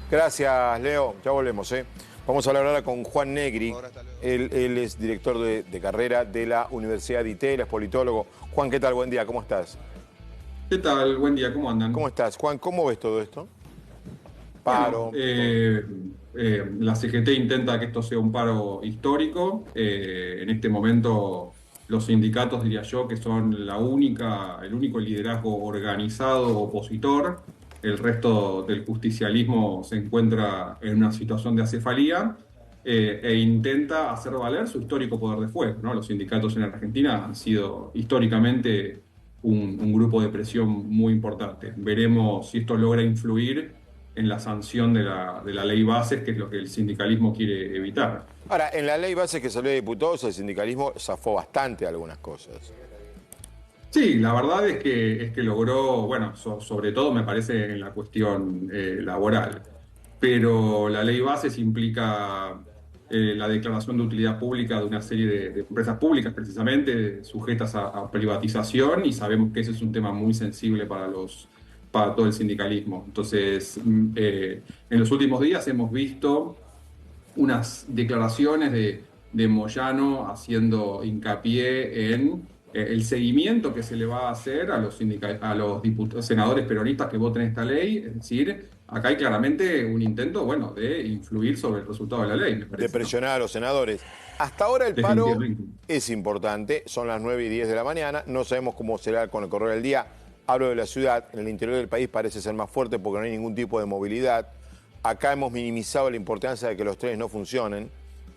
Gracias, Leo. Ya volvemos, ¿eh? Vamos a hablar ahora con Juan Negri. Él es director de carrera de la Universidad de ITEL, es politólogo. Juan, ¿qué tal? Buen día, ¿cómo estás? ¿Qué tal? Buen día, ¿cómo andan? ¿Cómo estás? Juan, ¿cómo ves todo esto? Bueno, Paro, todo. la CGT intenta que esto sea un paro histórico. En este momento, los sindicatos, diría yo, que son el único liderazgo organizado opositor. El resto del justicialismo se encuentra en una situación de acefalía e intenta hacer valer su histórico poder de fuego, ¿no? Los sindicatos en Argentina han sido históricamente un grupo de presión muy importante. Veremos si esto logra influir en la sanción de la ley bases, que es lo que el sindicalismo quiere evitar. Ahora, en la ley base que salió de diputados, el sindicalismo zafó bastante algunas cosas. Sí, la verdad es que logró, bueno, sobre todo me parece en la cuestión laboral, pero la ley bases implica la declaración de utilidad pública de una serie de empresas públicas, precisamente sujetas a privatización, y sabemos que ese es un tema muy sensible para todo el sindicalismo. Entonces, en los últimos días hemos visto unas declaraciones de Moyano haciendo hincapié en el seguimiento que se le va a hacer a los senadores peronistas que voten esta ley. Es decir, acá hay claramente un intento, bueno, de influir sobre el resultado de la ley, me De parece, ¿no? presionar a los senadores. Hasta ahora el paro Definitivamente. es importante, son las 9:10 de la mañana, no sabemos cómo será con el correr del día. Hablo de la ciudad, en el interior del país parece ser más fuerte porque no hay ningún tipo de movilidad. Acá hemos minimizado la importancia de que los trenes no funcionen,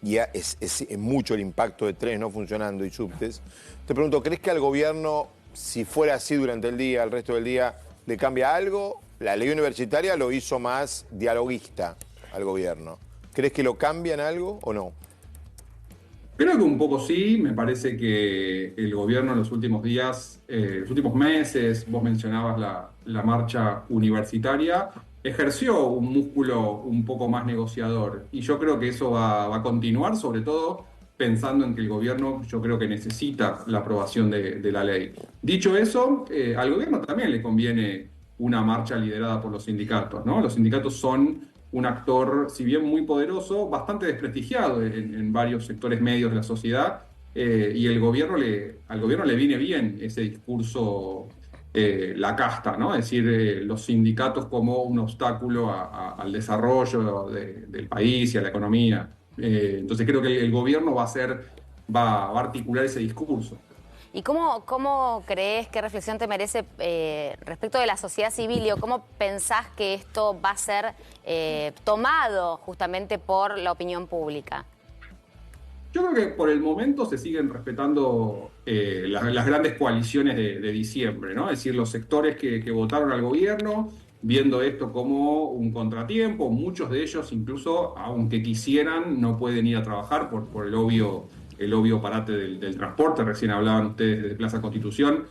y es mucho el impacto de trenes no funcionando y subtes. Te pregunto, ¿crees que al gobierno, si fuera así durante el día, el resto del día, le cambia algo? La ley universitaria lo hizo más dialoguista al gobierno. ¿Crees que lo cambian algo o no? Creo que un poco sí, me parece que el gobierno en los últimos días, los últimos meses, vos mencionabas la marcha universitaria, ejerció un músculo un poco más negociador, y yo creo que eso va a continuar, sobre todo pensando en que el gobierno, yo creo que necesita la aprobación de la ley. Dicho eso, al gobierno también le conviene una marcha liderada por los sindicatos, ¿no? Los sindicatos son un actor, si bien muy poderoso, bastante desprestigiado en varios sectores medios de la sociedad, y al gobierno le viene bien ese discurso, la casta, ¿no? Es decir, los sindicatos como un obstáculo al desarrollo del país y a la economía. Entonces creo que el gobierno va a articular ese discurso. ¿Y cómo crees, qué reflexión te merece respecto de la sociedad civil? ¿O cómo pensás que esto va a ser tomado justamente por la opinión pública? Yo creo que por el momento se siguen respetando las grandes coaliciones de diciembre, ¿no? Es decir, los sectores que votaron al gobierno, viendo esto como un contratiempo, muchos de ellos incluso, aunque quisieran, no pueden ir a trabajar por el obvio parate del transporte. Recién hablaban ustedes de Plaza Constitución.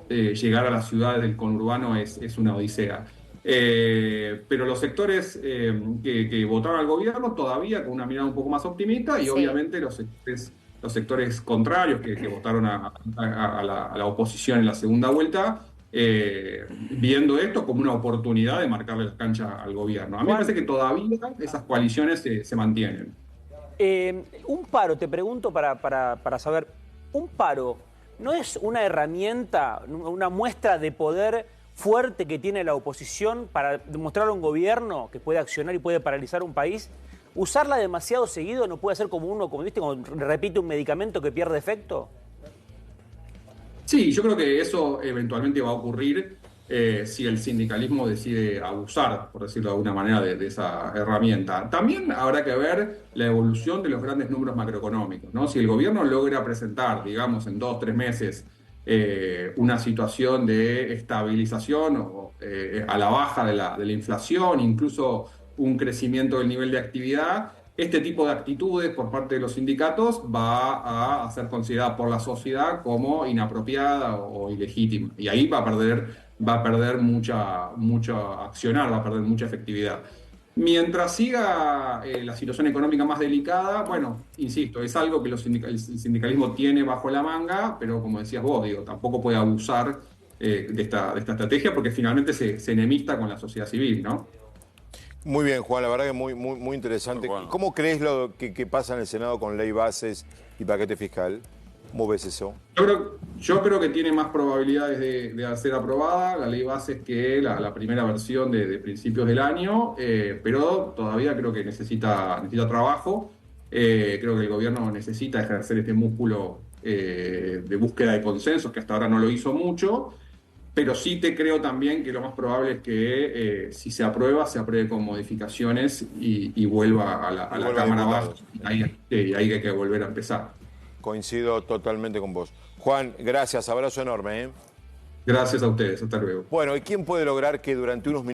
Llegar a las ciudades del conurbano es una odisea. Pero los sectores que votaron al gobierno todavía con una mirada un poco más optimista, y Sí. obviamente los sectores contrarios que votaron a la oposición en la segunda vuelta, viendo esto como una oportunidad de marcarle la cancha al gobierno. A mí me Juan, parece que todavía esas coaliciones se mantienen. un paro, te pregunto para saber, ¿un paro no es una herramienta, una muestra de poder fuerte que tiene la oposición para demostrar a un gobierno que puede accionar y puede paralizar un país? ¿Usarla demasiado seguido no puede ser como uno, como viste, como repite un medicamento que pierde efecto? Sí, yo creo que eso eventualmente va a ocurrir si el sindicalismo decide abusar, por decirlo de alguna manera, de esa herramienta. También habrá que ver la evolución de los grandes números macroeconómicos, ¿no? Si el gobierno logra presentar, digamos, en 2 o 3 meses, una situación de estabilización a la baja de la inflación, incluso un crecimiento del nivel de actividad, este tipo de actitudes por parte de los sindicatos va a ser considerada por la sociedad como inapropiada o ilegítima. Y ahí va a perder mucha accionar, va a perder mucha efectividad. Mientras siga la situación económica más delicada, bueno, insisto, es algo que el sindicalismo tiene bajo la manga, pero como decías vos, digo, tampoco puede abusar de esta estrategia, porque finalmente se enemista con la sociedad civil, ¿no? Muy bien, Juan, la verdad que muy interesante. Muy bueno. ¿Cómo crees lo que pasa en el Senado con ley bases y paquete fiscal? ¿Cómo ves eso? Yo creo que tiene más probabilidades de ser aprobada la ley bases que la primera versión de principios del año, pero todavía creo que necesita trabajo. Creo que el gobierno necesita ejercer este músculo de búsqueda de consensos, que hasta ahora no lo hizo mucho, pero sí te creo también que lo más probable es que si se apruebe con modificaciones y vuelva a la vuelva a Cámara diputados. Baja. Ahí hay que volver a empezar. Coincido totalmente con vos. Juan, gracias, abrazo enorme. Gracias a ustedes, hasta luego. Bueno, ¿y quién puede lograr que durante unos minutos